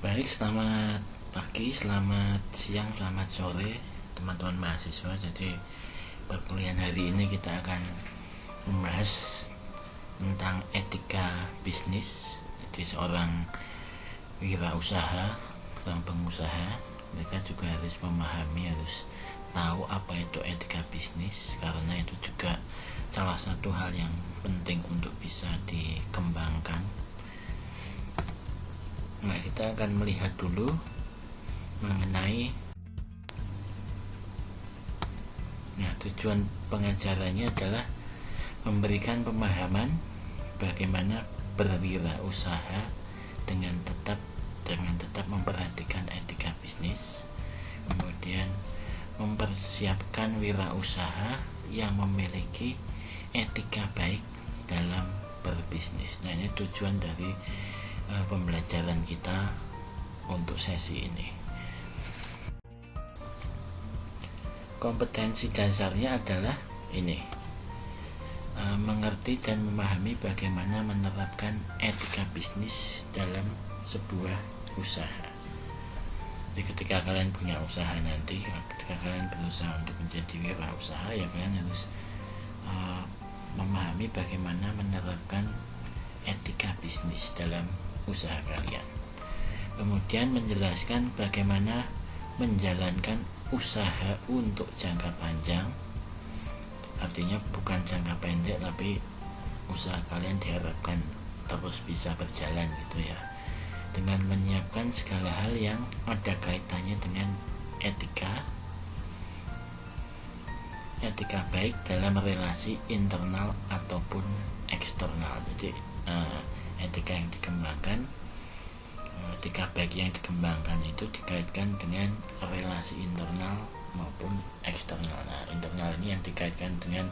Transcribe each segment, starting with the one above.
Baik, selamat pagi, selamat siang, selamat sore teman-teman mahasiswa. Jadi perkuliahan hari ini kita akan membahas tentang etika bisnis. Jadi seorang wirausaha, seorang pengusaha, mereka juga harus memahami, harus tahu apa itu etika bisnis, karena itu juga salah satu hal yang penting untuk bisa dikembangkan. Nah, kita akan melihat dulu mengenai tujuan pengajarannya adalah memberikan pemahaman bagaimana berwirausaha dengan tetap memperhatikan etika bisnis, kemudian mempersiapkan wirausaha yang memiliki etika baik dalam berbisnis. Nah, ini tujuan dari pembelajaran kita untuk sesi ini. Kompetensi dasarnya adalah ini, mengerti dan memahami bagaimana menerapkan etika bisnis dalam sebuah usaha. Jadi ketika kalian punya usaha nanti, ketika kalian berusaha untuk menjadi wirausaha, ya kalian harus memahami bagaimana menerapkan etika bisnis dalam usaha kalian. Kemudian menjelaskan bagaimana menjalankan usaha untuk jangka panjang, artinya bukan jangka pendek, tapi usaha kalian diharapkan terus bisa berjalan gitu ya, dengan menyiapkan segala hal yang ada kaitannya dengan etika baik dalam relasi internal ataupun eksternal. Jadi etika yang dikembangkan, etika baik yang dikembangkan itu dikaitkan dengan relasi internal maupun eksternal. Nah, internal ini yang dikaitkan dengan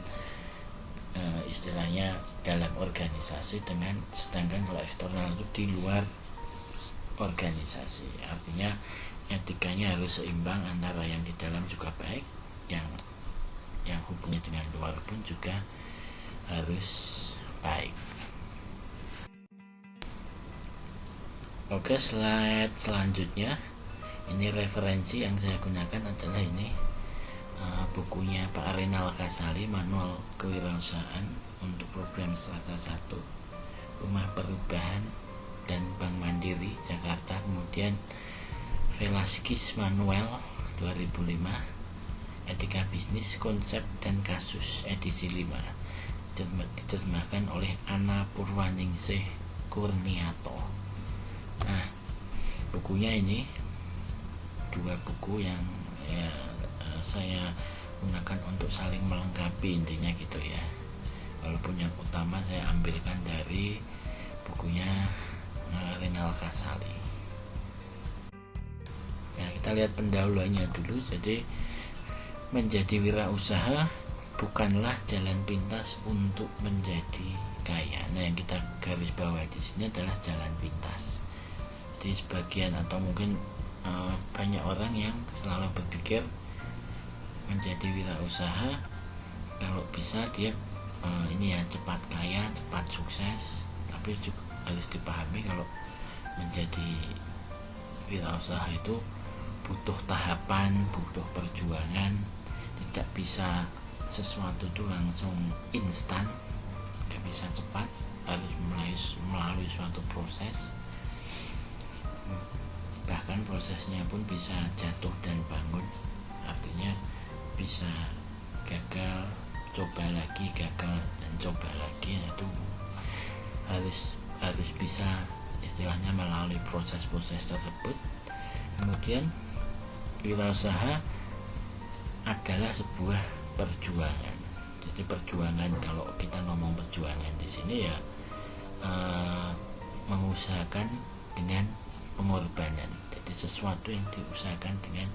istilahnya dalam organisasi, sedangkan kalau eksternal itu di luar organisasi. Artinya etikanya harus seimbang, antara yang di dalam juga baik, yang hubungannya dengan luar pun juga harus baik. Oke, slide selanjutnya, ini referensi yang saya gunakan adalah ini bukunya Pak Renal Kasali, Manual Kewirausahaan untuk Program Strata 1 Rumah Perubahan dan Bank Mandiri Jakarta. Kemudian Velasquez Manuel 2005, Etika Bisnis, Konsep dan Kasus, edisi 5, diterjemahkan oleh Ana Purwaningsih Kurniato. Nah, bukunya ini dua buku yang saya gunakan untuk saling melengkapi, intinya gitu ya. Walaupun yang utama saya ambilkan dari bukunya Renal Kasali. Nah, kita lihat pendahuluannya dulu. Jadi, menjadi wirausaha bukanlah jalan pintas untuk menjadi kaya. Nah, yang kita garis bawahi di sini adalah jalan pintas. Jadi sebagian atau mungkin banyak orang yang selalu berpikir menjadi wirausaha kalau bisa dia cepat kaya, cepat sukses. Tapi juga harus dipahami kalau menjadi wirausaha itu butuh tahapan, butuh perjuangan. Tidak bisa sesuatu itu langsung instan, tidak bisa cepat, harus melalui suatu proses. Bahkan prosesnya pun bisa jatuh dan bangun, artinya bisa gagal, coba lagi, gagal dan coba lagi. Itu harus bisa istilahnya melalui proses-proses tersebut. Kemudian wirausaha adalah sebuah perjuangan. Jadi perjuangan, kalau kita ngomong perjuangan di sini ya mengusahakan dengan pengorbanan. Jadi sesuatu yang diusahakan dengan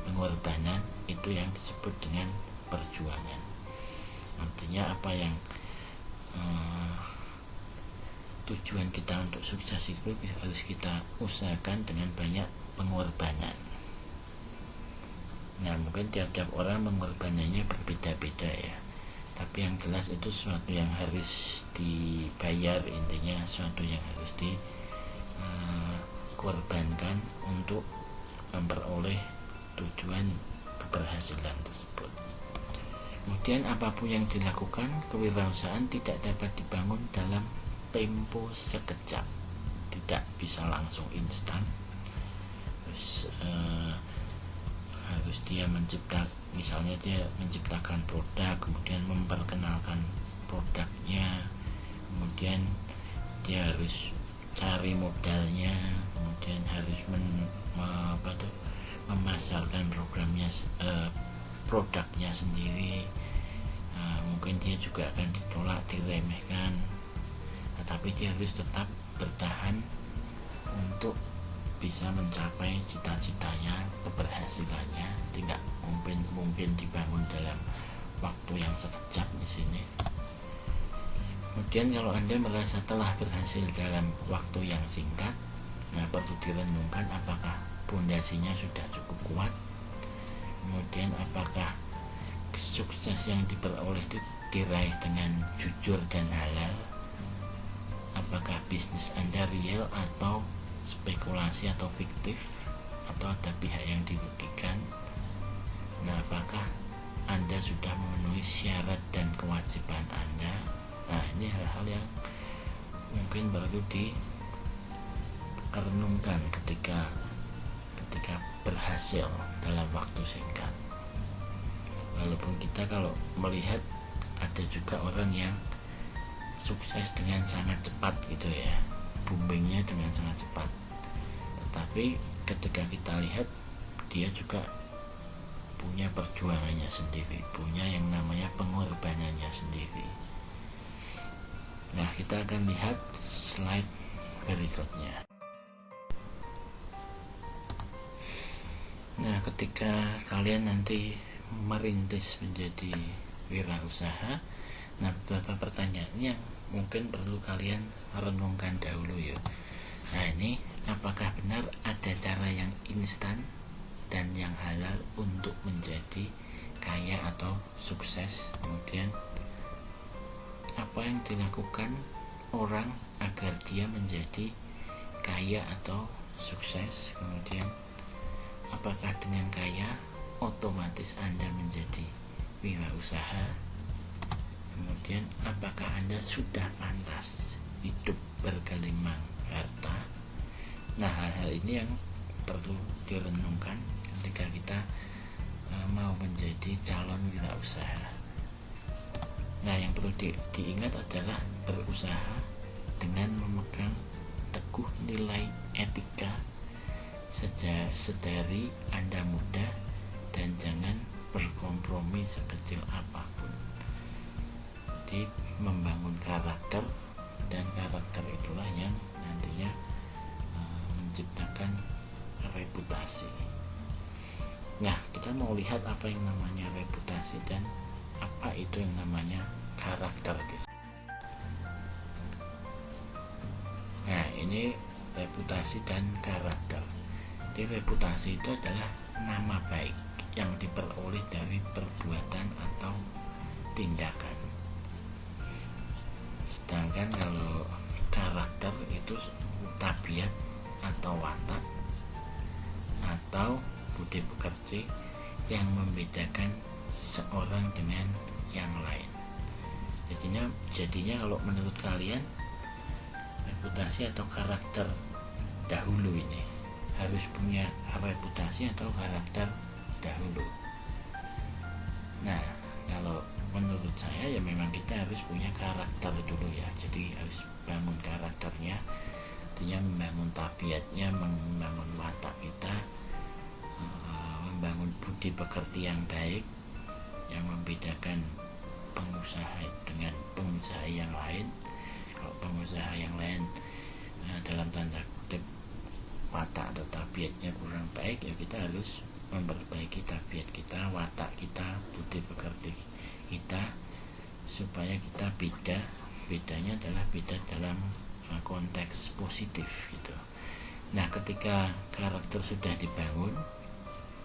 pengorbanan itu yang disebut dengan perjuangan. Artinya apa yang tujuan kita untuk sukses itu harus kita usahakan dengan banyak pengorbanan. Nah, mungkin tiap-tiap orang pengorbanannya berbeda-beda ya, tapi yang jelas itu sesuatu yang harus dibayar, intinya sesuatu yang harus korbankan untuk memperoleh tujuan keberhasilan tersebut. Kemudian apapun yang dilakukan, kewirausahaan tidak dapat dibangun dalam tempo sekejap, tidak bisa langsung instan. Terus harus dia misalnya dia menciptakan produk, kemudian memperkenalkan produknya, kemudian dia harus cari modalnya, kemudian harus memasarkan produknya sendiri. Mungkin dia juga akan ditolak, diremehkan, tetapi dia harus tetap bertahan untuk bisa mencapai cita-citanya, keberhasilannya. Tidak mungkin dibangun dalam waktu yang sekejap di sini. Kemudian kalau Anda merasa telah berhasil dalam waktu yang singkat, perlu direnungkan apakah pondasinya sudah cukup kuat, kemudian apakah sukses yang diperoleh itu diraih dengan jujur dan halal, apakah bisnis Anda real atau spekulasi atau fiktif, atau ada pihak yang dirugikan. Apakah Anda sudah memenuhi syarat dan kewajiban Anda. Ini hal-hal yang mungkin baru direnungkan ketika berhasil dalam waktu singkat. Walaupun kita kalau melihat ada juga orang yang sukses dengan sangat cepat gitu ya, boomingnya dengan sangat cepat, tetapi ketika kita lihat dia juga punya perjuangannya sendiri, punya yang namanya pengorbanannya sendiri. Kita akan lihat slide berikutnya. Ketika kalian nanti merintis menjadi wirausaha, beberapa pertanyaan yang mungkin perlu kalian renungkan dahulu ya. Ini apakah benar ada cara yang instan dan yang halal untuk menjadi kaya atau sukses? Kemudian apa yang dilakukan orang agar dia menjadi kaya atau sukses? Kemudian apakah dengan kaya otomatis Anda menjadi wirausaha? Kemudian apakah Anda sudah pantas hidup bergelimang harta? Hal-hal ini yang perlu direnungkan ketika kita mau menjadi calon wirausaha. Yang perlu diingat adalah berusaha dengan memegang teguh nilai etika sedari Anda muda, dan jangan berkompromi sekecil apapun. Jadi membangun karakter, dan karakter itulah yang nantinya menciptakan reputasi. Kita mau lihat apa yang namanya reputasi dan apa itu yang namanya karakter. Ini reputasi dan karakter. Jadi reputasi itu adalah nama baik yang diperoleh dari perbuatan atau tindakan. Sedangkan kalau karakter itu tabiat atau watak atau budi pekerti yang membedakan seorang dengan yang lain. Jadinya kalau menurut kalian reputasi atau karakter dahulu ini harus punya reputasi atau karakter dahulu? Kalau menurut saya ya memang kita harus punya karakter dulu ya. Jadi harus bangun karakternya, artinya membangun tabiatnya, membangun watak kita, membangun budi pekerti yang baik yang membedakan pengusaha dengan pengusaha yang lain. Kalau pengusaha yang lain dalam tanda kutip watak atau tabiatnya kurang baik, ya kita harus memperbaiki tabiat kita, watak kita, budi pekerti kita, supaya kita bedanya adalah beda dalam konteks positif gitu. Ketika karakter sudah dibangun,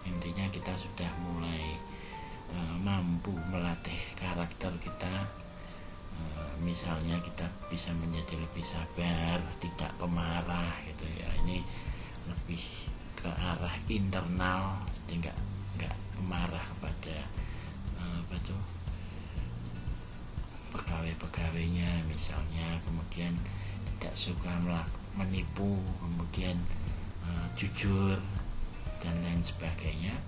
intinya kita sudah mulai mampu melatih karakter kita. Misalnya kita bisa menjadi lebih sabar, tidak pemarah gitu ya. Ini pemarah internal, jadi nggak pemarah kepada pegawai-pegawainya misalnya, kemudian tidak suka menipu, kemudian jujur dan lain sebagainya,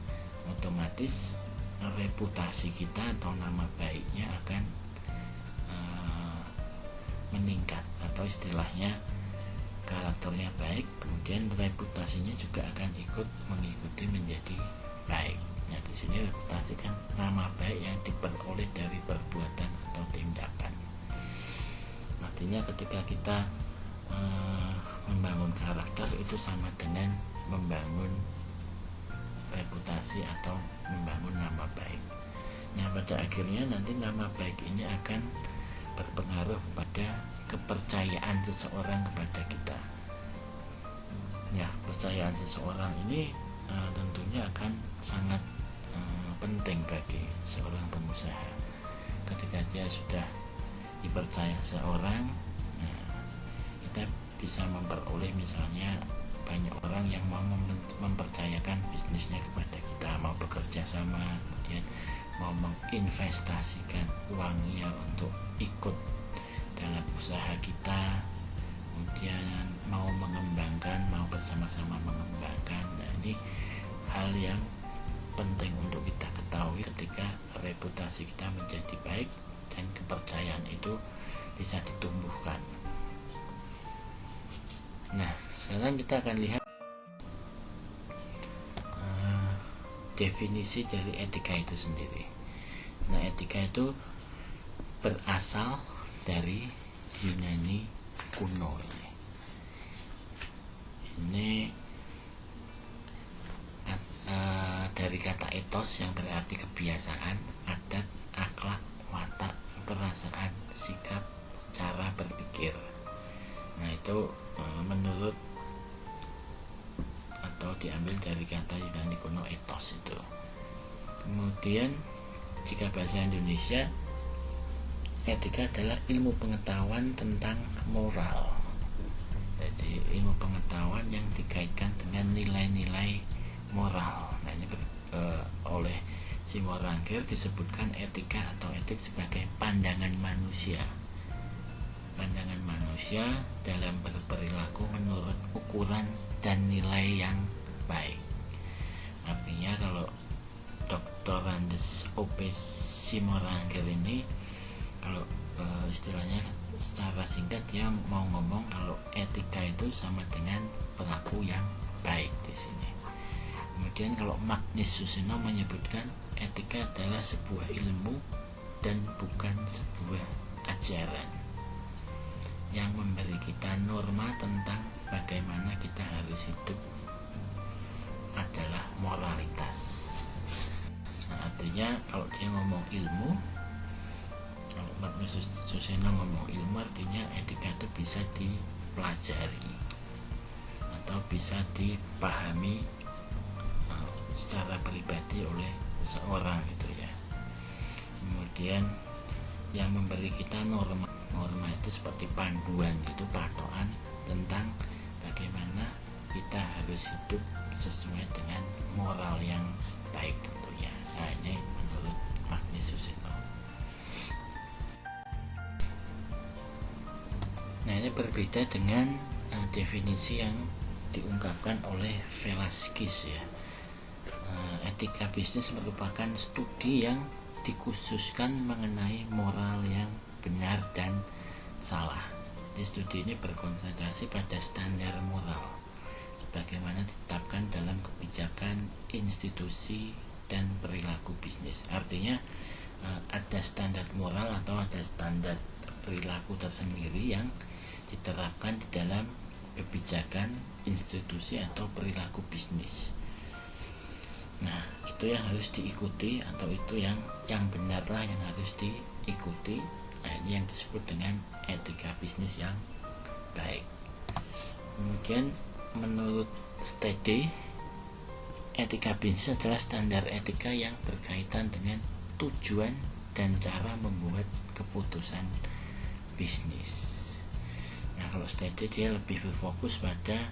otomatis reputasi kita atau nama baiknya akan meningkat, atau istilahnya karakternya baik, kemudian reputasinya juga akan ikut mengikuti menjadi baik. Nah, di sini reputasi kan nama baik yang diperoleh dari perbuatan atau tindakan. Artinya ketika kita membangun karakter itu sama dengan membangun reputasi atau membangun nama baik. Nah, pada akhirnya nanti nama baik ini akan berpengaruh kepada kepercayaan seseorang kepada kita. Ya, kepercayaan seseorang ini tentunya akan sangat penting bagi seorang pengusaha. Ketika dia sudah dipercaya seorang, kita bisa memperoleh misalnya banyak orang yang mau mempercayakan bisnisnya kepada kita, mau bekerja sama, kemudian mau menginvestasikan uangnya untuk ikut dalam usaha kita, kemudian mau mengembangkan, mau bersama-sama mengembangkan. Nah, ini hal yang penting untuk kita ketahui ketika reputasi kita menjadi baik dan kepercayaan itu bisa ditumbuhkan. Nah, sekarang kita akan lihat definisi dari etika itu sendiri. Nah, etika itu berasal dari Yunani kuno ini dari kata etos yang berarti kebiasaan, adat, akhlak, watak, perasaan, sikap, cara berpikir. Nah, itu menurut atau diambil dari kata Yunani kuno etos itu. Kemudian jika bahasa Indonesia, etika adalah ilmu pengetahuan tentang moral. Jadi ilmu pengetahuan yang dikaitkan dengan nilai-nilai moral. Nah, ini oleh Simon Ranger disebutkan etika atau etik sebagai pandangan manusia. Pandangan manusia dalam berperilaku menurut ukuran dan nilai yang baik. Artinya kalau Dr. Andes O.P. Simon Ranger ini, kalau istilahnya secara singkat dia mau ngomong kalau etika itu sama dengan perilaku yang baik di sini. Kemudian kalau Magnus Suseno menyebutkan etika adalah sebuah ilmu dan bukan sebuah ajaran yang memberi kita norma tentang bagaimana kita harus hidup, adalah moralitas. Nah, artinya kalau dia ngomong ilmu, kalau Magnus Suseno ngomong ilmu, artinya etika itu bisa dipelajari atau bisa dipahami secara pribadi oleh seseorang gitu ya. Kemudian yang memberi kita norma itu seperti panduan gitu, patokan tentang bagaimana kita harus hidup sesuai dengan moral yang baik tentunya. Nah, ini menurut Magnus Suseno. Nah, ini berbeda dengan definisi yang diungkapkan oleh Velasquez ya. Etika bisnis merupakan studi yang dikhususkan mengenai moral yang benar dan salah. Jadi studi ini berkonsentrasi pada standar moral sebagaimana ditetapkan dalam kebijakan, institusi, dan perilaku bisnis. Artinya ada standar moral atau ada standar perilaku tersendiri yang diterapkan di dalam kebijakan, institusi, atau perilaku bisnis. Nah, itu yang harus diikuti atau itu yang benarlah yang harus diikuti. Nah, ini yang disebut dengan etika bisnis yang baik. Kemudian menurut Stede, etika bisnis adalah standar etika yang berkaitan dengan tujuan dan cara membuat keputusan bisnis. Nah, kalau Stede dia lebih berfokus pada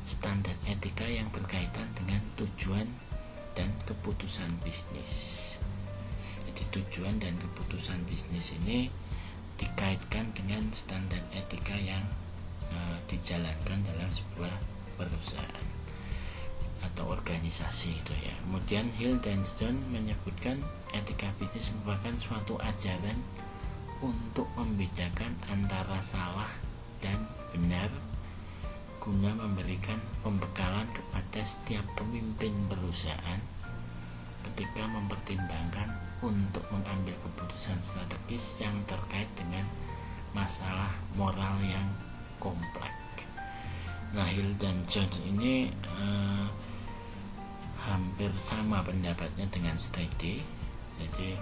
standar etika yang berkaitan dengan tujuan dan keputusan bisnis. Jadi tujuan dan keputusan bisnis ini dikaitkan dengan standar etika yang dijalankan dalam sebuah perusahaan atau organisasi itu ya. Kemudian Hill dan Stone menyebutkan etika bisnis merupakan suatu ajaran untuk membedakan antara salah dan benar guna memberikan pembekalan kepada setiap pemimpin perusahaan ketika mempertimbangkan untuk mengambil keputusan strategis yang terkait dengan masalah moral yang kompleks. Nah, Hill dan Jones ini hampir sama pendapatnya dengan Stady. Jadi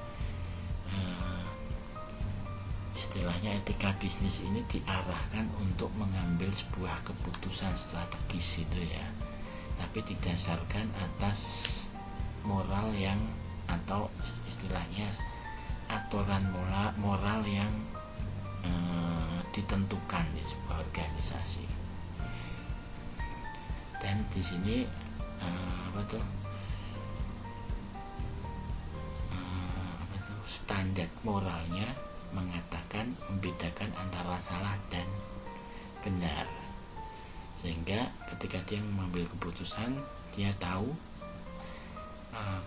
istilahnya etika bisnis ini diarahkan untuk mengambil sebuah keputusan strategis itu ya, tapi didasarkan atas moral yang atau istilahnya aturan moral yang ditentukan di sebuah organisasi. Dan di sini standar moralnya mengatakan membedakan antara salah dan benar, sehingga ketika dia mengambil keputusan dia tahu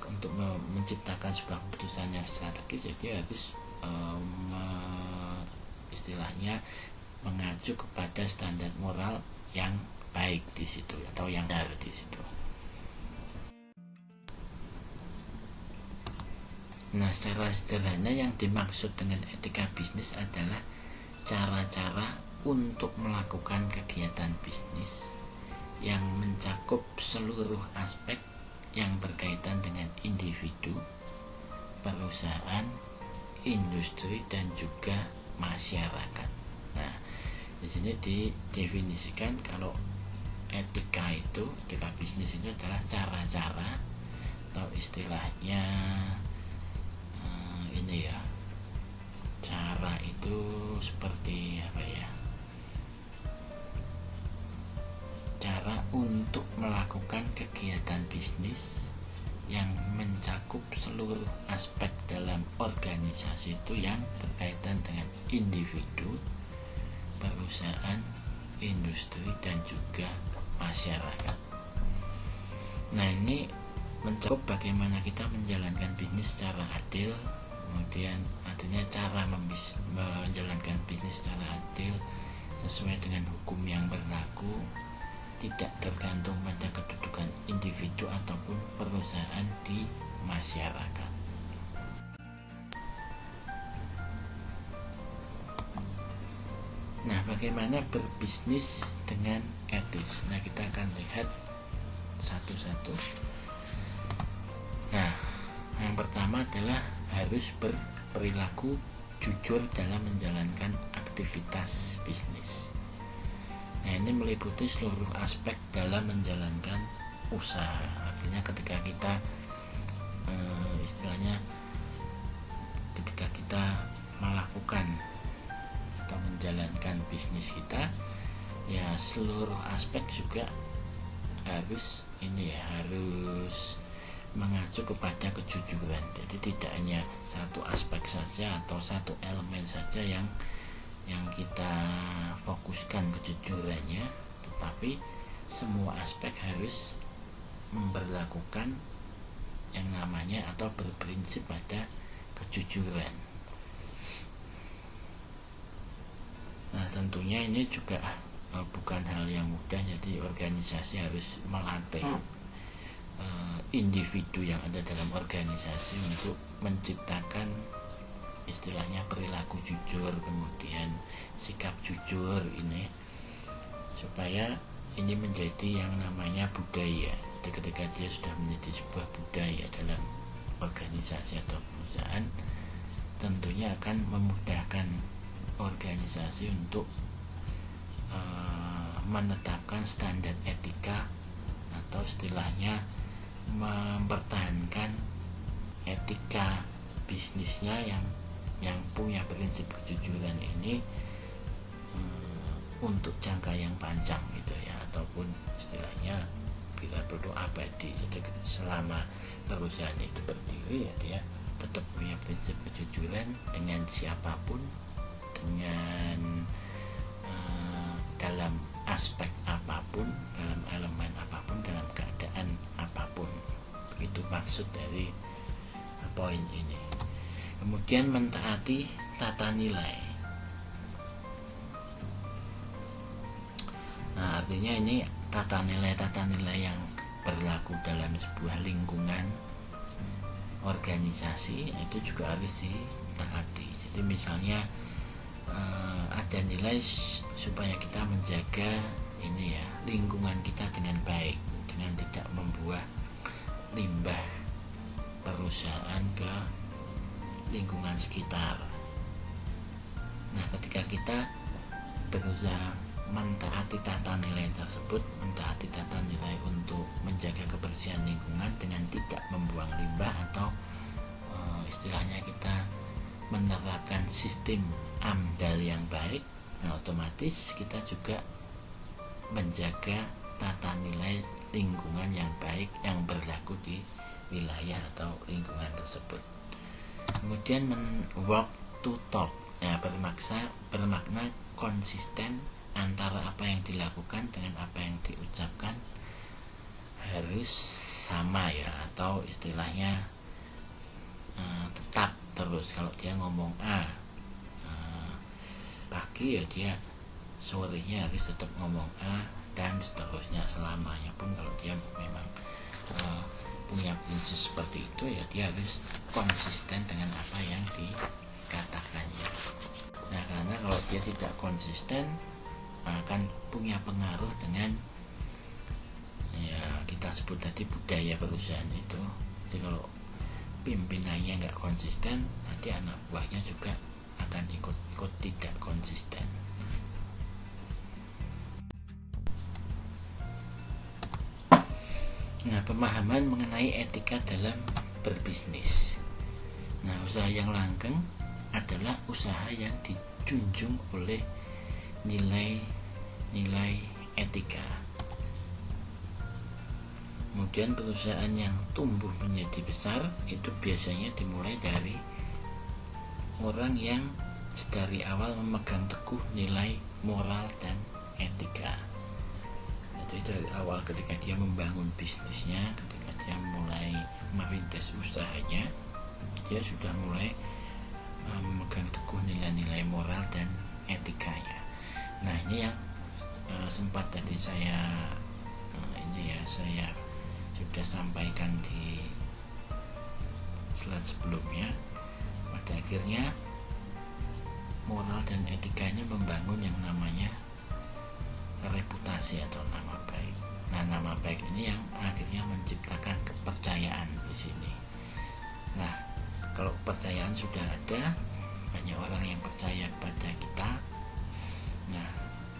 untuk menciptakan sebuah keputusan yang strategis dia harus istilahnya mengacu kepada standar moral yang baik di situ atau yang benar di situ. Nah, secara sederhana yang dimaksud dengan etika bisnis adalah cara-cara untuk melakukan kegiatan bisnis yang mencakup seluruh aspek yang berkaitan dengan individu, perusahaan, industri, dan juga masyarakat. Nah, di sini didefinisikan kalau etika bisnis itu adalah cara-cara atau istilahnya ini ya, cara itu seperti apa ya, cara untuk melakukan kegiatan bisnis yang mencakup seluruh aspek dalam organisasi itu yang berkaitan dengan individu, perusahaan, industri, dan juga masyarakat. Nah, ini mencakup bagaimana kita menjalankan bisnis secara adil, kemudian artinya cara menjalankan bisnis secara adil sesuai dengan hukum yang berlaku, tidak tergantung pada kedudukan individu ataupun perusahaan di masyarakat. Nah, bagaimana berbisnis dengan etis? Nah, kita akan lihat satu-satu. Nah, yang pertama adalah harus berperilaku jujur dalam menjalankan aktivitas bisnis. Nah, ini meliputi seluruh aspek dalam menjalankan usaha. Artinya ketika kita istilahnya ketika kita melakukan atau menjalankan bisnis kita, ya seluruh aspek juga harus mengacu kepada kejujuran. Jadi tidak hanya satu aspek saja atau satu elemen saja yang kita fokuskan kejujurannya, tetapi semua aspek harus memberlakukan yang namanya atau berprinsip pada kejujuran. Nah, tentunya ini juga bukan hal yang mudah, jadi organisasi harus melatih individu yang ada dalam organisasi untuk menciptakan istilahnya perilaku jujur, kemudian sikap jujur ini, supaya ini menjadi yang namanya budaya. Jadi ketika dia sudah menjadi sebuah budaya dalam organisasi atau perusahaan, tentunya akan memudahkan organisasi untuk menetapkan standar etika atau istilahnya mempertahankan etika bisnisnya yang punya prinsip kejujuran ini untuk jangka yang panjang gitu ya, ataupun istilahnya bila perlu abadi. Jadi selama perusahaan itu berdiri ya dia tetap punya prinsip kejujuran dengan siapapun, dengan dalam aspek apapun, dalam elemen apapun, dalam keadaan apapun. Itu maksud dari poin ini. Kemudian mentaati tata nilai. Nah, artinya ini tata nilai yang berlaku dalam sebuah lingkungan organisasi itu juga harus ditaati. Jadi misalnya ada nilai supaya kita menjaga ini ya lingkungan kita dengan baik, dengan tidak membuang limbah perusahaan ke lingkungan sekitar. Nah, ketika kita berusaha mentaati tata nilai tersebut, mentaati tata nilai untuk menjaga kebersihan lingkungan dengan tidak membuang limbah atau istilahnya kita menerapkan sistem AMDAL yang baik, nah otomatis kita juga menjaga tata nilai lingkungan yang baik yang berlaku di wilayah atau lingkungan tersebut. Kemudian walk to talk, ya, bermakna konsisten antara apa yang dilakukan dengan apa yang diucapkan harus sama ya, atau istilahnya tetap terus. Kalau dia ngomong A pagi ya dia sorenya harus tetap ngomong A dan seterusnya selamanya pun. Kalau dia memang punya prinsip seperti itu ya dia harus konsisten dengan apa yang dikatakannya. Nah, karena kalau dia tidak konsisten akan punya pengaruh dengan ya kita sebut tadi budaya perusahaan itu. Jadi kalau pimpinannya nggak konsisten, nanti anak buahnya juga akan ikut tidak konsisten. Nah, pemahaman mengenai etika dalam berbisnis. Nah, usaha yang langgeng adalah usaha yang dijunjung oleh nilai etika. Kemudian perusahaan yang tumbuh menjadi besar itu biasanya dimulai dari orang yang dari awal memegang teguh nilai moral dan etika. Jadi dari awal ketika dia membangun bisnisnya, ketika dia mulai merintis usahanya, dia sudah mulai memegang teguh nilai-nilai moral dan etikanya. Nah, ini yang sempat tadi saya sudah sampaikan di slide sebelumnya. Pada akhirnya moral dan etika ini membangun yang namanya reputasi atau nama baik. Nah, nama baik ini yang akhirnya menciptakan kepercayaan di sini. Nah, kalau kepercayaan sudah ada, banyak orang yang percaya kepada kita. Nah,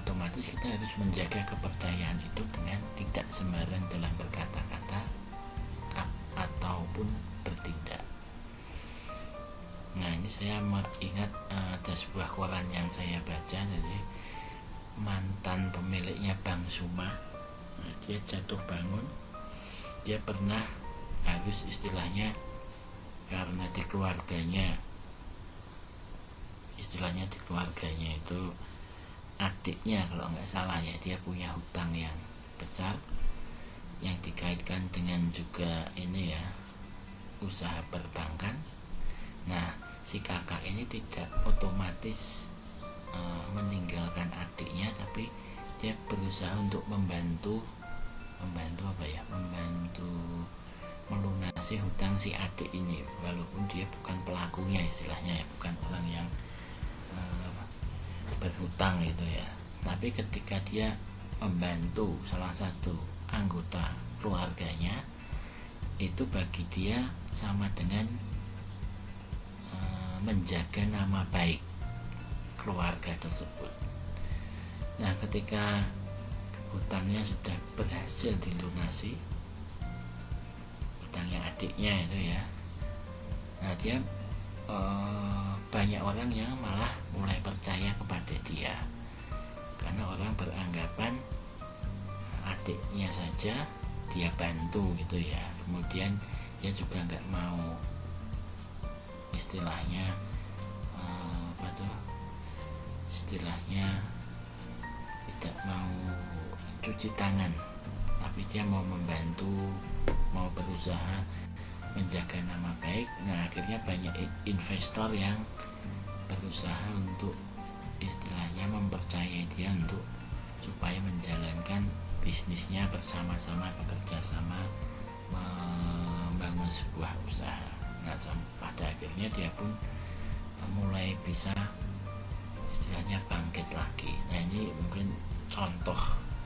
otomatis kita harus menjaga kepercayaan itu dengan tidak sembarang dalam berkata-kata ataupun bertindak. Nah, ini saya ingat ada sebuah koran yang saya baca. Jadi mantan pemiliknya Bank Suma, dia jatuh bangun, dia pernah harus istilahnya karena di keluarganya itu adiknya kalau nggak salah ya, dia punya hutang yang besar yang dikaitkan dengan juga ini ya usaha perbankan. Nah, si kakak ini tidak otomatis meninggalkan adiknya, tapi dia berusaha untuk membantu melunasi hutang si adik ini, walaupun dia bukan pelakunya istilahnya ya, bukan orang yang berhutang itu ya. Tapi ketika dia membantu salah satu anggota keluarganya, itu bagi dia sama dengan menjaga nama baik keluarga tersebut. Nah, ketika hutangnya sudah berhasil dilunasi, hutangnya adiknya itu ya, nah dia banyak orang yang malah mulai percaya kepada dia, karena orang beranggapan adiknya saja dia bantu gitu ya, kemudian dia juga nggak mau istilahnya istilahnya tidak mau cuci tangan, tapi dia mau membantu, mau berusaha menjaga nama baik. Nah, akhirnya banyak investor yang berusaha untuk istilahnya mempercayai dia untuk supaya menjalankan bisnisnya bersama-sama, bekerja sama membangun sebuah usaha. Nah, pada akhirnya dia pun mulai bisa istilahnya bangkit lagi. Nah, ini mungkin contoh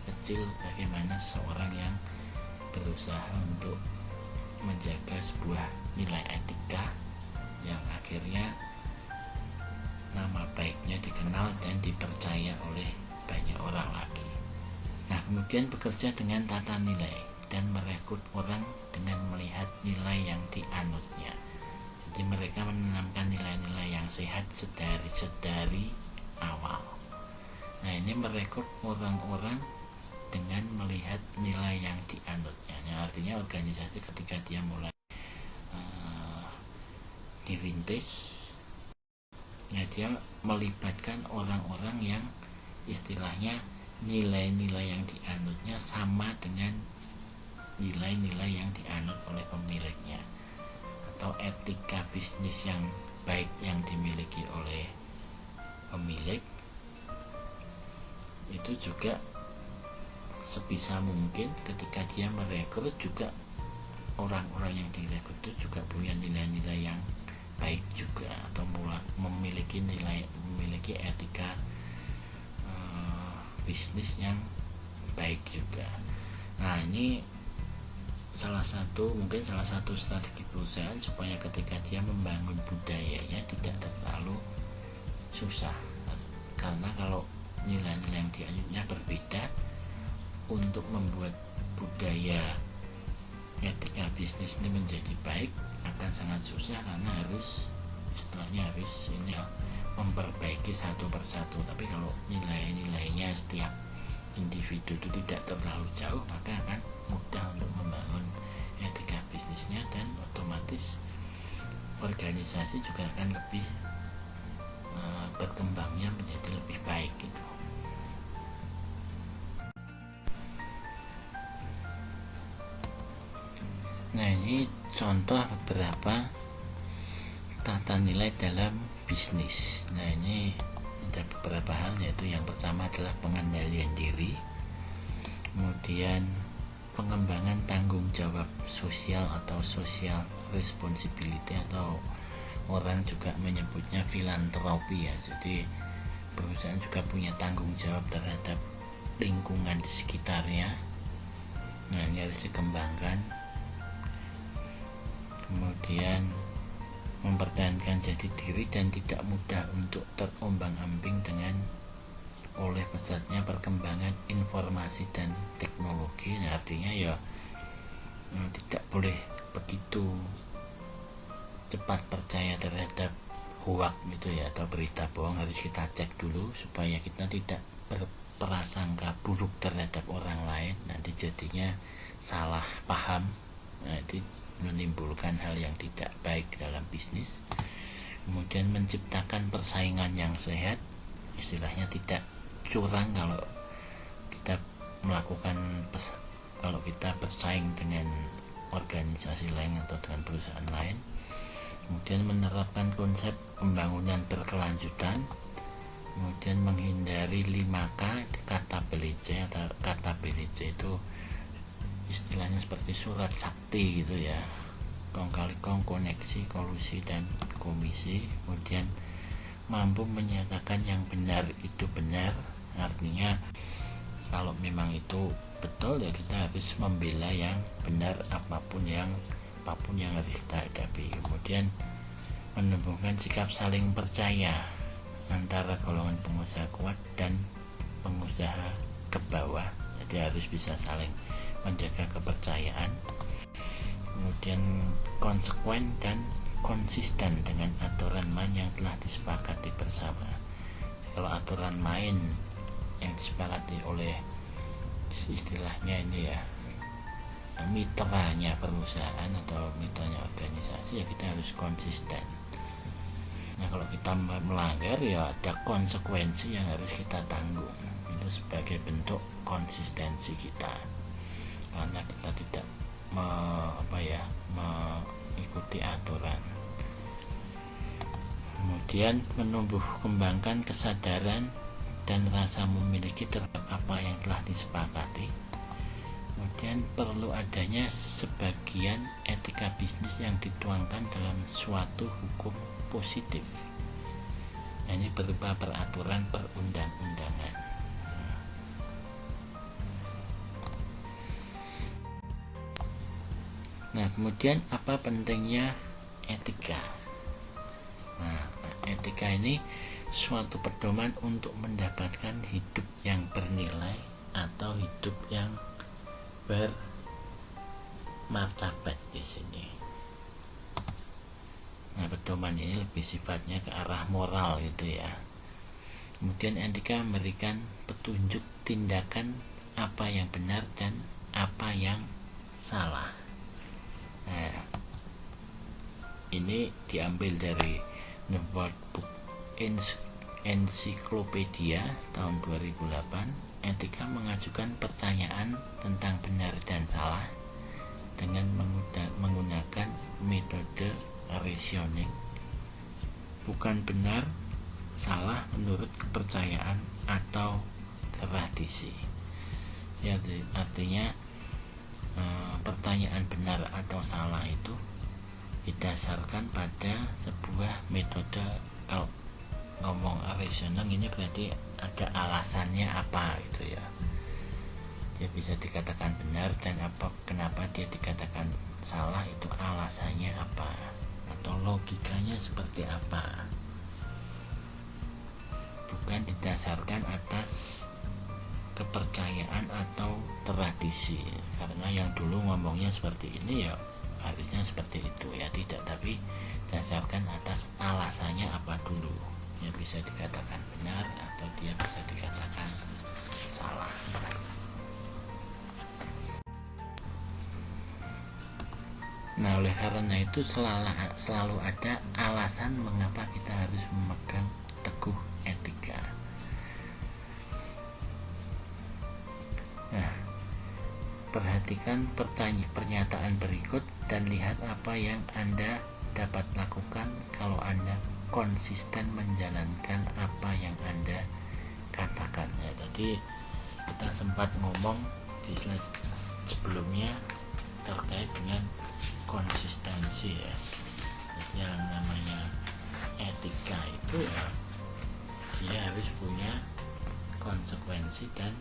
kecil bagaimana seseorang yang berusaha untuk menjaga sebuah nilai etika yang akhirnya nama baiknya dikenal dan dipercaya oleh banyak orang lagi. Nah, kemudian bekerja dengan tata nilai dan merekrut orang dengan melihat nilai yang dianutnya. Jadi mereka menanamkan nilai-nilai yang sehat sedari awal. Nah, ini merekrut orang-orang dengan melihat nilai yang dianutnya. Nah, artinya organisasi ketika dia mulai dirintis, ya dia melibatkan orang-orang yang istilahnya nilai-nilai yang dianutnya sama dengan nilai-nilai yang dianut oleh pemiliknya, atau etika bisnis yang baik yang dimiliki oleh pemilik. Itu juga sebisa mungkin ketika dia merekrut juga orang-orang yang direkrut itu juga punya nilai-nilai yang baik juga, atau memiliki etika bisnis yang baik juga. Nah, ini salah satu strategi perusahaan supaya ketika dia membangun budayanya tidak terlalu susah, karena kalau nilai-nilai yang dianutnya berbeda, untuk membuat budaya etika bisnis ini menjadi baik akan sangat susah, karena harus ini memperbaiki satu persatu. Tapi kalau nilai-nilainya setiap individu itu tidak terlalu jauh, maka akan mudah untuk membangun etika bisnisnya, dan otomatis organisasi juga akan lebih berkembangnya menjadi lebih baik gitu. Nah, ini contoh beberapa tata nilai dalam bisnis. Nah, ini ada beberapa hal, yaitu yang pertama adalah pengendalian diri, kemudian pengembangan tanggung jawab sosial atau social responsibility, atau orang juga menyebutnya filantropi ya. Jadi perusahaan juga punya tanggung jawab terhadap lingkungan di sekitarnya. Nah, ini harus dikembangkan. Kemudian mempertahankan jati diri dan tidak mudah untuk terombang-ambing dengan oleh pesatnya perkembangan informasi dan teknologi. Nah, artinya ya tidak boleh begitu cepat percaya terhadap hoax gitu ya, atau berita bohong. Harus kita cek dulu supaya kita tidak berprasangka buruk terhadap orang lain, nanti jadinya salah paham. Nah, itu menimbulkan hal yang tidak baik dalam bisnis. Kemudian menciptakan persaingan yang sehat, istilahnya tidak curang kalau kita kalau kita bersaing dengan organisasi lain atau dengan perusahaan lain. Kemudian menerapkan konsep pembangunan berkelanjutan, kemudian menghindari 5K, kata BLC. Atau kata BLC itu istilahnya seperti surat sakti gitu ya, kong kali kong, koneksi, kolusi, dan komisi. Kemudian mampu menyatakan yang benar itu benar, artinya kalau memang itu betul ya kita harus membela yang benar apapun yang harus kita hadapi. Kemudian menumbuhkan sikap saling percaya antara golongan pengusaha kuat dan pengusaha ke bawah, jadi harus bisa saling menjaga kepercayaan. Kemudian konsekuen dan konsisten dengan aturan main yang telah disepakati bersama. Kalau aturan main yang disepakati oleh istilahnya ini ya, mitranya perusahaan atau mitranya organisasi, ya kita harus konsisten. Nah kalau kita melanggar ya ada konsekuensi yang harus kita tanggung. Itu sebagai bentuk konsistensi kita, karena kita tidak mengikuti aturan. Kemudian menumbuh kembangkan kesadaran dan rasa memiliki terhadap apa yang telah disepakati. Kemudian perlu adanya sebagian etika bisnis yang dituangkan dalam suatu hukum positif. Nah, ini berupa peraturan perundang-undangan. Nah, kemudian apa pentingnya etika? Nah, etika ini suatu pedoman untuk mendapatkan hidup yang bernilai atau hidup yang bermartabat di sini. Nah, pedoman ini lebih sifatnya ke arah moral gitu ya. Kemudian etika memberikan petunjuk tindakan apa yang benar dan apa yang salah. Nah, ini diambil dari The World Book Encyclopedia tahun 2008. Etika mengajukan pertanyaan tentang benar dan salah dengan menggunakan metode reasoning, bukan benar salah menurut kepercayaan atau tradisi. Ya, artinya pertanyaan benar atau salah itu didasarkan pada sebuah metode. Kalau ngomong reasoning ini berarti ada alasannya apa gitu ya. Dia bisa dikatakan benar, dan kenapa dia dikatakan salah itu alasannya apa atau logikanya seperti apa. Bukan didasarkan atas kepercayaan atau tradisi, karena yang dulu ngomongnya seperti ini ya harusnya seperti itu ya, tidak, tapi dasarkan atas alasannya apa dulu. Dia bisa dikatakan benar atau dia bisa dikatakan salah. Nah, oleh karena itu selalu ada alasan mengapa kita harus memegang teguh etika. Nah, perhatikan pernyataan berikut dan lihat apa yang Anda dapat lakukan kalau Anda konsisten menjalankan apa yang Anda katakan. Ya, tadi kita sempat ngomong di slide sebelumnya terkait dengan konsistensi ya. Jadi yang namanya etika itu ya dia harus punya konsekuensi dan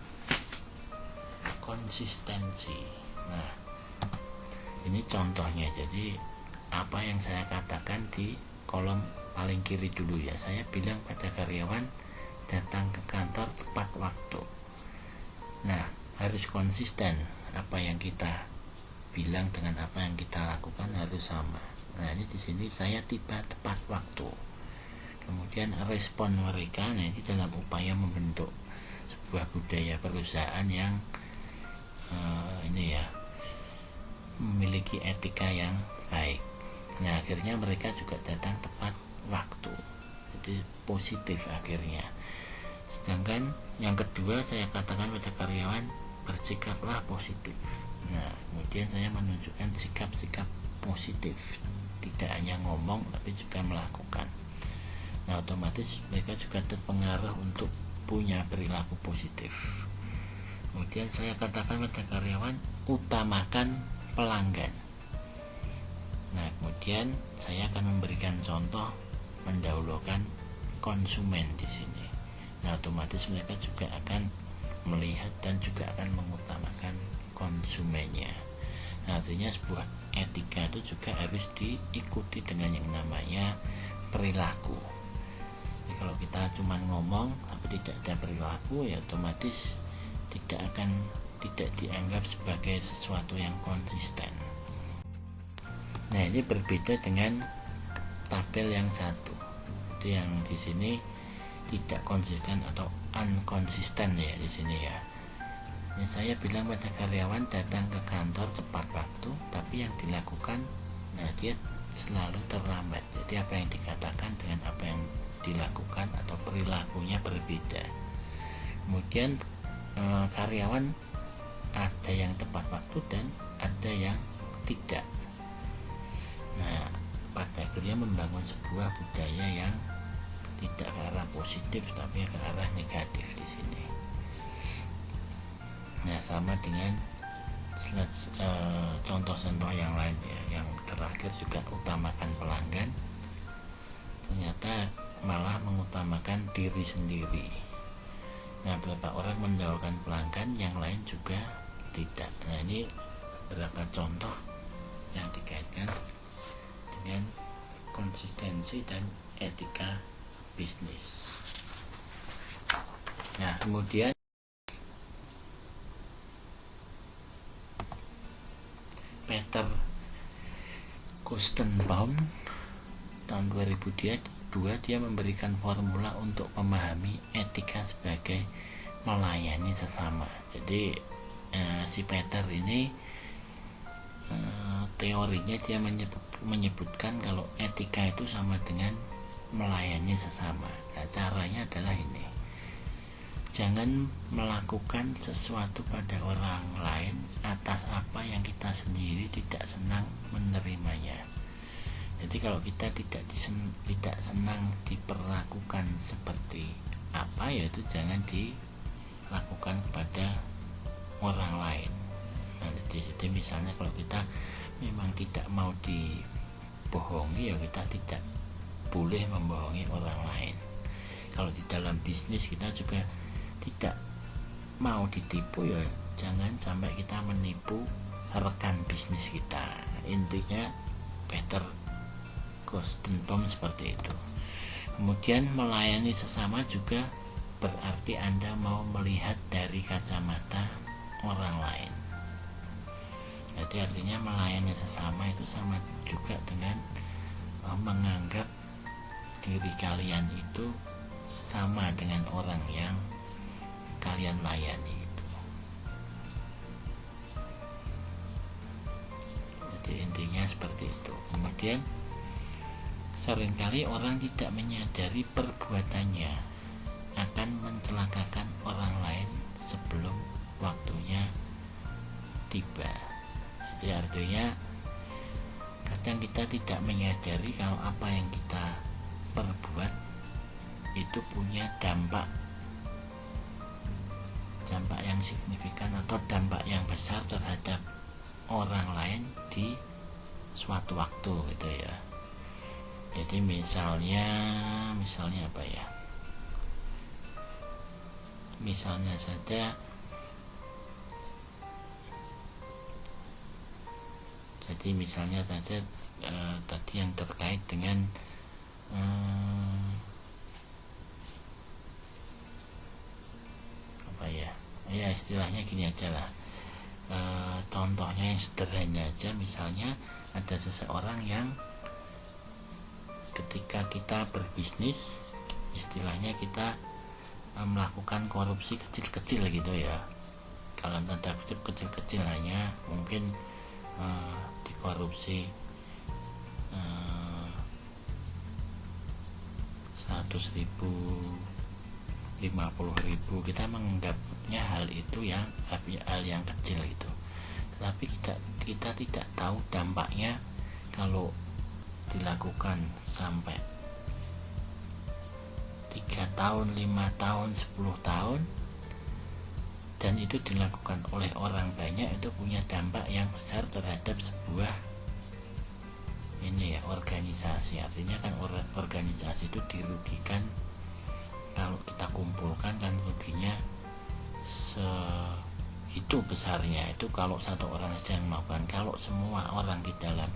konsistensi. Nah, ini contohnya. Jadi apa yang saya katakan di kolom paling kiri dulu ya, saya bilang pada karyawan datang ke kantor tepat waktu. Nah, harus konsisten, apa yang kita bilang dengan apa yang kita lakukan harus sama. Nah, ini di sini saya tiba tepat waktu. Kemudian respon mereka, nah ini dalam upaya membentuk sebuah budaya perusahaan yang memiliki etika yang baik. Nah, akhirnya mereka juga datang tepat waktu. Jadi positif akhirnya. Sedangkan yang kedua saya katakan pada karyawan bersikaplah positif. Nah, kemudian saya menunjukkan sikap-sikap positif, tidak hanya ngomong tapi juga melakukan. Nah, otomatis mereka juga terpengaruh untuk punya perilaku positif. Kemudian saya katakan pada karyawan utamakan pelanggan. Nah, kemudian saya akan memberikan contoh mendahulukan konsumen di sini. Nah, otomatis mereka juga akan melihat dan juga akan mengutamakan konsumennya. Nah, artinya sebuah etika itu juga harus diikuti dengan yang namanya perilaku. Jadi kalau kita cuma ngomong tapi tidak ada perilaku, ya otomatis tidak dianggap sebagai sesuatu yang konsisten. Nah, ini berbeda dengan tabel yang satu. Itu yang di sini tidak konsisten atau unkonsisten ya di sini ya. Ya, saya bilang pada karyawan datang ke kantor tepat waktu, tapi yang dilakukan, dia selalu terlambat. Jadi apa yang dikatakan dengan apa yang dilakukan atau perilakunya berbeda. Kemudian karyawan ada yang tepat waktu dan ada yang tidak. Nah, pada akhirnya membangun sebuah budaya yang tidak ke arah positif tapi ke arah negatif di sini. Nah, sama dengan contoh-contoh yang lain ya. Yang terakhir juga utamakan pelanggan, ternyata malah mengutamakan diri sendiri. Nah, beberapa orang mendahulukan pelanggan, yang lain juga tidak. Nah, ini beberapa contoh yang dikaitkan dengan konsistensi dan etika bisnis. Nah, kemudian Peter Kostenbaum tahun 2002 dia memberikan formula untuk memahami etika sebagai melayani sesama. Jadi si Peter ini teorinya dia menyebutkan kalau etika itu sama dengan melayani sesama. Nah, caranya adalah ini: jangan melakukan sesuatu pada orang lain atas apa yang kita sendiri tidak senang menerimanya. Jadi kalau kita tidak senang diperlakukan seperti apa, yaitu jangan dilakukan kepada orang lain. Nah, jadi misalnya kalau kita memang tidak mau dibohongi, ya kita tidak boleh membohongi orang lain. Kalau di dalam bisnis kita juga tidak mau ditipu, ya jangan sampai kita menipu rekan bisnis kita. Intinya Peter Kostenbaum seperti itu. Kemudian melayani sesama juga berarti Anda mau melihat dari kacamata orang lain. Jadi artinya melayani sesama itu sama juga dengan menganggap diri kalian itu sama dengan orang yang kalian layani itu. Jadi intinya seperti itu. Kemudian seringkali orang tidak menyadari perbuatannya akan mencelakakan orang lain sebelum waktunya tiba. Jadi artinya kadang kita tidak menyadari kalau apa yang kita perbuat itu punya dampak yang signifikan atau dampak yang besar terhadap orang lain di suatu waktu gitu ya. Jadi misalnya apa ya? Misalnya saja tadi yang terkait dengan istilahnya gini aja lah. Contohnya yang sederhana aja, misalnya ada seseorang yang ketika kita berbisnis, istilahnya kita melakukan korupsi kecil-kecil gitu ya. Kalau tanda kutip kecil-kecil, hanya mungkin dikorupsi 100.000, 50.000, kita menganggapnya hal itu hal yang kecil itu. Tetapi kita tidak tahu dampaknya kalau dilakukan sampai 3 tahun, 5 tahun, 10 tahun, dan itu dilakukan oleh orang banyak, itu punya dampak yang besar terhadap sebuah organisasi. Artinya kan organisasi itu dirugikan. Kalau kita kumpulkan kan ruginya segitu besarnya. Itu kalau satu orang saja yang melakukan. Kalau semua orang di dalam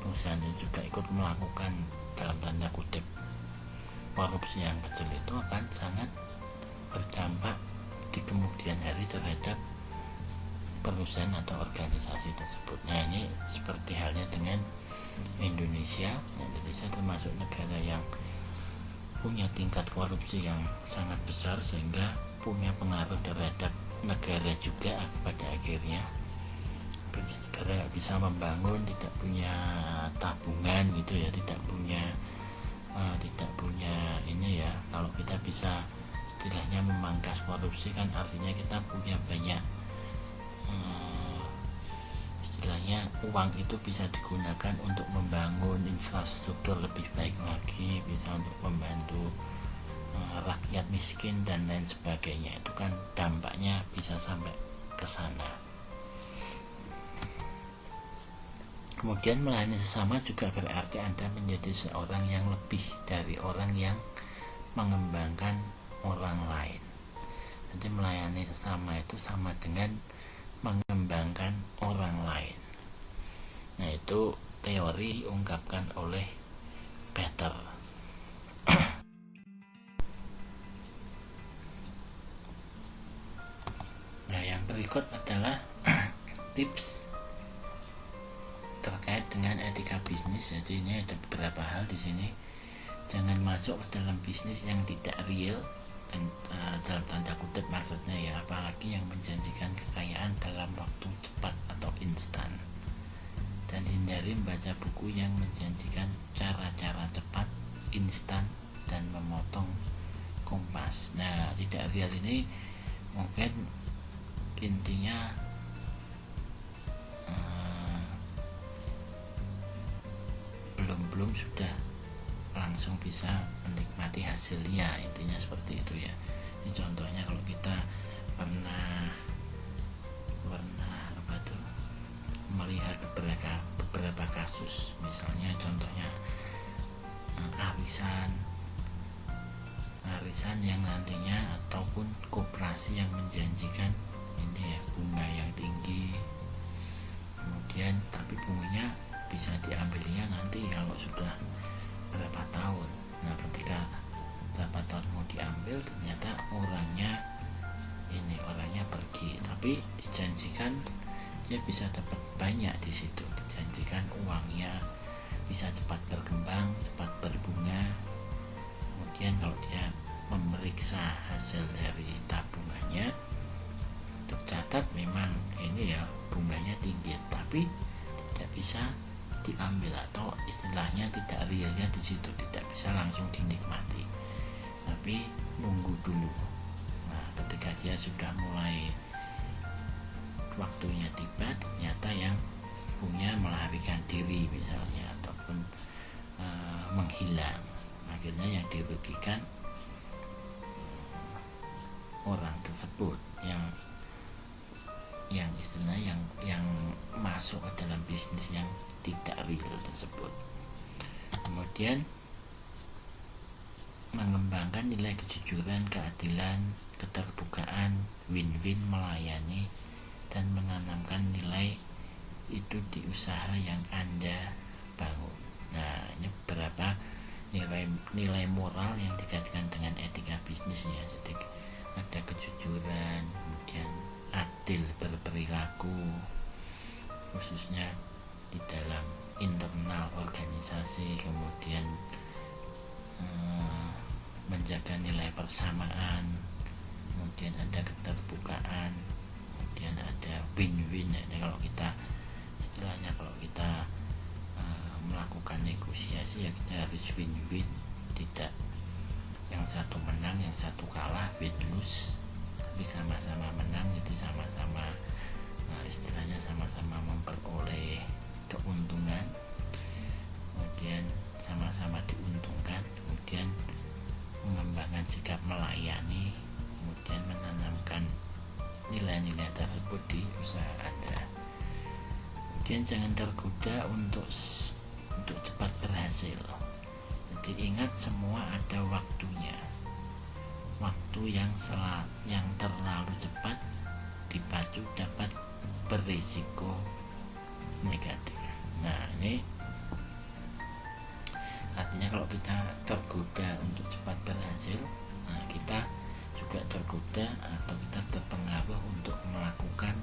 perusahaan itu juga ikut melakukan dalam tanda kutip korupsi yang kecil, itu akan sangat berdampak di kemudian hari terhadap perusahaan atau organisasi tersebut. Nah, ini seperti halnya dengan Indonesia termasuk negara yang punya tingkat korupsi yang sangat besar, sehingga punya pengaruh terhadap negara juga pada akhirnya. Negara nggak bisa membangun, tidak punya tabungan gitu ya, tidak punya ini ya. Kalau kita bisa istilahnya memangkas korupsi kan artinya kita punya banyak, istilahnya uang itu bisa digunakan untuk membangun infrastruktur lebih baik lagi, bisa untuk membantu rakyat miskin dan lain sebagainya. Itu kan dampaknya bisa sampai ke sana. Kemudian melayani sesama juga berarti Anda menjadi seorang yang lebih dari orang yang mengembangkan orang lain. Jadi melayani sesama itu sama dengan mengembangkan orang lain. Nah, itu teori diungkapkan oleh Peter. Nah, yang berikut adalah tips terkait dengan etika bisnis. Jadi ini ada beberapa hal di sini. Jangan masuk ke dalam bisnis yang tidak real, dan dalam tanda kutip maksudnya ya, apalagi yang menjanjikan kekayaan dalam waktu cepat atau instan. Dan hindari membaca buku yang menjanjikan cara-cara cepat, instan, dan memotong kompas. Nah, tidak real ini mungkin intinya belum sudah langsung bisa menikmati hasilnya, intinya seperti itu ya. Ini contohnya kalau kita pernah melihat beberapa kasus, misalnya contohnya arisan yang nantinya ataupun koperasi yang menjanjikan ini ya bunga yang tinggi, kemudian tapi bunganya bisa diambilnya nanti kalau sudah berapa tahun. Nah, ketika berapa tahun mau diambil ternyata orangnya pergi, tapi dijanjikan dia bisa dapat banyak di situ, dijanjikan uangnya bisa cepat berkembang, cepat berbunga. Kemudian kalau dia memeriksa hasil dari tabungannya tercatat memang ini ya bunganya tinggi, tapi tidak bisa diambil atau istilahnya tidak realnya di situ, tidak bisa langsung dinikmati, tapi nunggu dulu. Nah, ketika dia sudah mulai waktunya tiba, ternyata yang punya melarikan diri misalnya ataupun menghilang, akhirnya yang dirugikan orang tersebut yang istilahnya yang masuk ke dalam bisnis yang tidak real tersebut. Kemudian mengembangkan nilai kejujuran, keadilan, keterbukaan, win-win, melayani, dan menanamkan nilai itu di usaha yang Anda bangun. Nah, ini beberapa nilai moral yang dikaitkan dengan etika bisnisnya. Jadi ada kejujuran, kemudian adil berperilaku, khususnya di dalam internal organisasi, kemudian menjaga nilai persamaan, kemudian ada keterbukaan, kemudian ada win-win. Nah, kalau kita istilahnya kalau kita melakukan negosiasi ya kita harus win-win, tidak yang satu menang yang satu kalah, win lose, tapi sama-sama menang, jadi sama-sama istilahnya sama-sama memperoleh keuntungan, kemudian sama-sama diuntungkan, kemudian mengembangkan sikap melayani, kemudian menanamkan nilai-nilai tersebut di usaha Anda. Kemudian jangan tergoda untuk cepat berhasil. Jadi ingat, semua ada waktunya. Waktu yang terlalu cepat dipacu dapat berisiko negatif. Nah, ini artinya kalau kita tergoda untuk cepat berhasil, nah kita juga tergoda atau kita terpengaruh untuk melakukan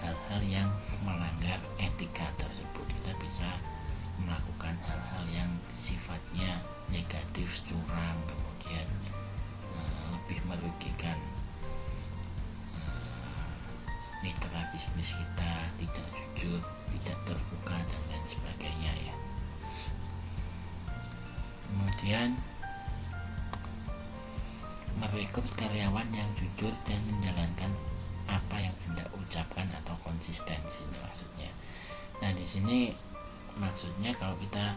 hal-hal yang melanggar etika tersebut. Kita bisa melakukan hal-hal yang sifatnya negatif, curang, kemudian lebih merugikan bisnis kita tidak jujur, tidak terbuka, dan lain sebagainya ya. Kemudian merekrut karyawan yang jujur dan menjalankan apa yang Anda ucapkan atau konsisten di sini maksudnya. Nah, di sini maksudnya kalau kita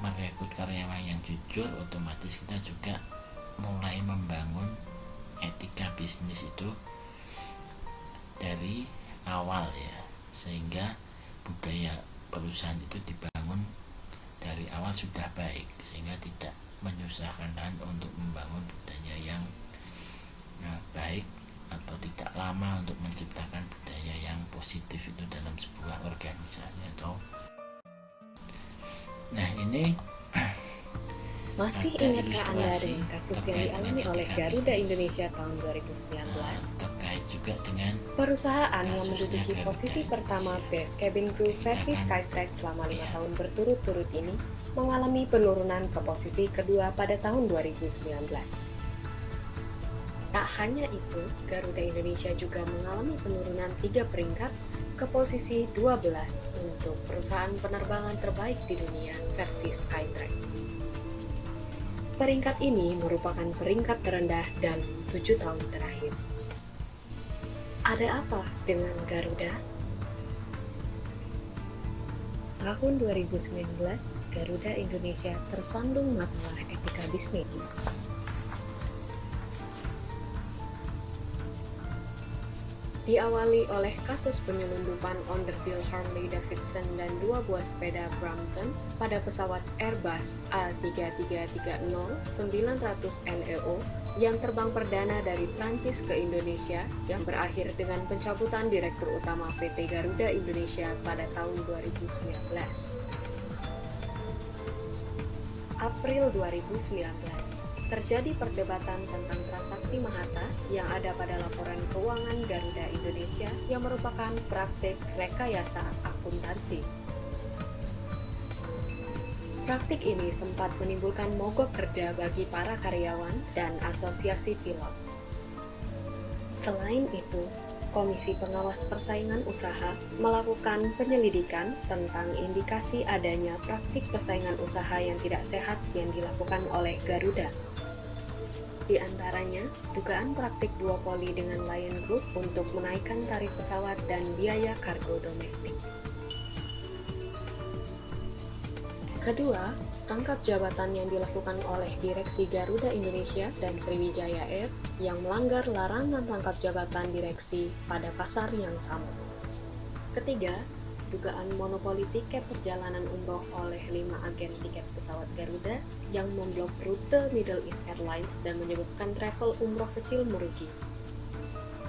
merekrut karyawan yang jujur, otomatis kita juga mulai membangun etika bisnis itu dari awal ya, sehingga budaya perusahaan itu dibangun dari awal sudah baik, sehingga tidak menyusahkan untuk membangun budaya yang baik atau tidak lama untuk menciptakan budaya yang positif itu dalam sebuah organisasi atau. Nah, ini masih ingatkah Anda dengan kasus yang dialami oleh Garuda Indonesia tahun 2019? Terkait juga dengan perusahaan yang menduduki posisi pertama Best Cabin Crew versi Skytrax selama 5 tahun berturut-turut ini mengalami penurunan ke posisi kedua pada tahun 2019. Tak hanya itu, Garuda Indonesia juga mengalami penurunan 3 peringkat ke posisi 12 untuk perusahaan penerbangan terbaik di dunia versi Skytrax. Peringkat ini merupakan peringkat terendah dalam 7 tahun terakhir. Ada apa dengan Garuda? Tahun 2019, Garuda Indonesia tersandung masalah etika bisnis. Diawali oleh kasus penyelundupan onderdil Harley Davidson dan 2 buah sepeda Brompton pada pesawat Airbus A330-900neo yang terbang perdana dari Prancis ke Indonesia yang berakhir dengan pencabutan Direktur Utama PT Garuda Indonesia pada tahun 2019. April 2019, terjadi perdebatan tentang transaksi Mahathir yang ada pada laporan keuangan Garuda Indonesia yang merupakan praktik rekayasa akuntansi. Praktik ini sempat menimbulkan mogok kerja bagi para karyawan dan asosiasi pilot. Selain itu, Komisi Pengawas Persaingan Usaha melakukan penyelidikan tentang indikasi adanya praktik persaingan usaha yang tidak sehat yang dilakukan oleh Garuda. Di antaranya, dugaan praktik duopoli dengan Lion Group untuk menaikkan tarif pesawat dan biaya kargo domestik. Kedua, rangkap jabatan yang dilakukan oleh Direksi Garuda Indonesia dan Sriwijaya Air yang melanggar larangan rangkap jabatan direksi pada pasar yang sama. Ketiga, dugaan monopoli tiket perjalanan umroh oleh 5 agen tiket pesawat Garuda yang memblok rute Middle East Airlines dan menyebabkan travel umroh kecil merugi.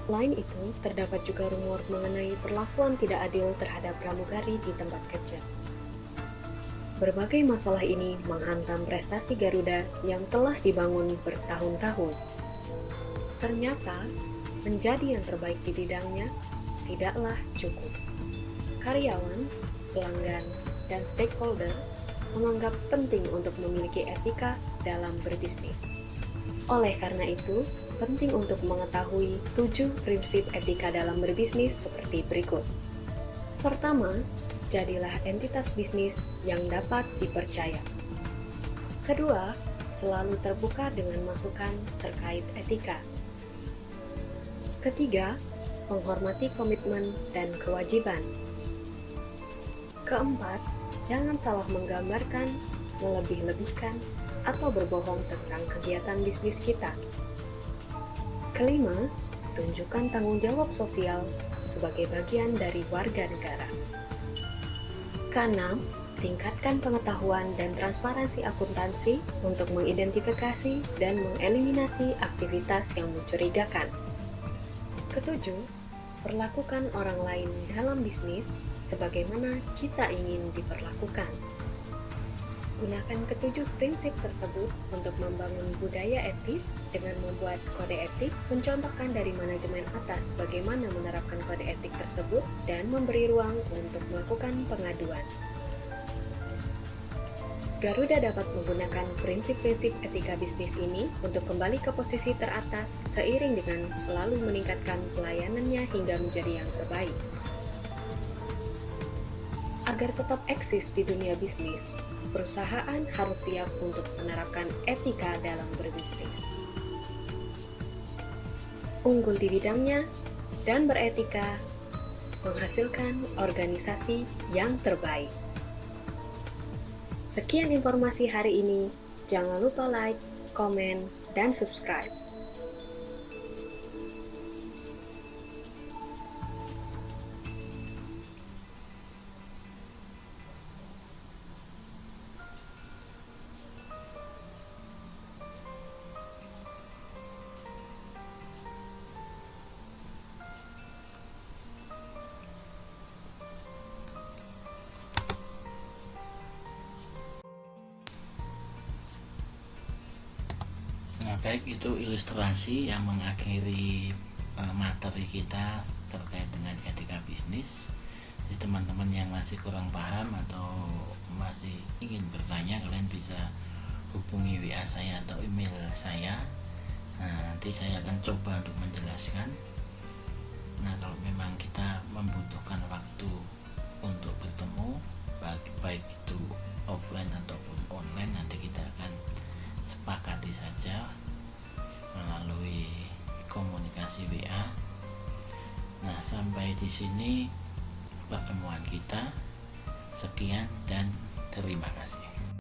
Selain itu, terdapat juga rumor mengenai perlakuan tidak adil terhadap pramugari di tempat kerja. Berbagai masalah ini menghantam prestasi Garuda yang telah dibangun bertahun-tahun. Ternyata, menjadi yang terbaik di bidangnya tidaklah cukup. Karyawan, pelanggan, dan stakeholder menganggap penting untuk memiliki etika dalam berbisnis. Oleh karena itu, penting untuk mengetahui 7 prinsip etika dalam berbisnis seperti berikut. Pertama, jadilah entitas bisnis yang dapat dipercaya. Kedua, selalu terbuka dengan masukan terkait etika. Ketiga, menghormati komitmen dan kewajiban. Keempat, jangan salah menggambarkan, melebih-lebihkan, atau berbohong tentang kegiatan bisnis kita. Kelima, tunjukkan tanggung jawab sosial sebagai bagian dari warga negara. Keenam, tingkatkan pengetahuan dan transparansi akuntansi untuk mengidentifikasi dan mengeliminasi aktivitas yang mencurigakan. Ketujuh, perlakukan orang lain dalam bisnis sebagaimana kita ingin diperlakukan. Gunakan ketujuh prinsip tersebut untuk membangun budaya etis dengan membuat kode etik, mencontohkan dari manajemen atas bagaimana menerapkan kode etik tersebut, dan memberi ruang untuk melakukan pengaduan. Garuda dapat menggunakan prinsip-prinsip etika bisnis ini untuk kembali ke posisi teratas seiring dengan selalu meningkatkan pelayanannya hingga menjadi yang terbaik. Agar tetap eksis di dunia bisnis, perusahaan harus siap untuk menerapkan etika dalam berbisnis. Unggul di bidangnya dan beretika menghasilkan organisasi yang terbaik. Sekian informasi hari ini. Jangan lupa like, komen, dan subscribe. Nah, baik, itu ilustrasi yang mengakhiri materi kita terkait dengan etika bisnis. Jadi teman-teman yang masih kurang paham atau masih ingin bertanya, kalian bisa hubungi WA saya atau email saya. Nah, nanti saya akan coba untuk menjelaskan. Nah, kalau memang kita membutuhkan waktu untuk bertemu, baik itu offline ataupun online, nanti kita akan sepakati saja melalui komunikasi WA. Nah, sampai di sini pertemuan kita. Sekian dan terima kasih.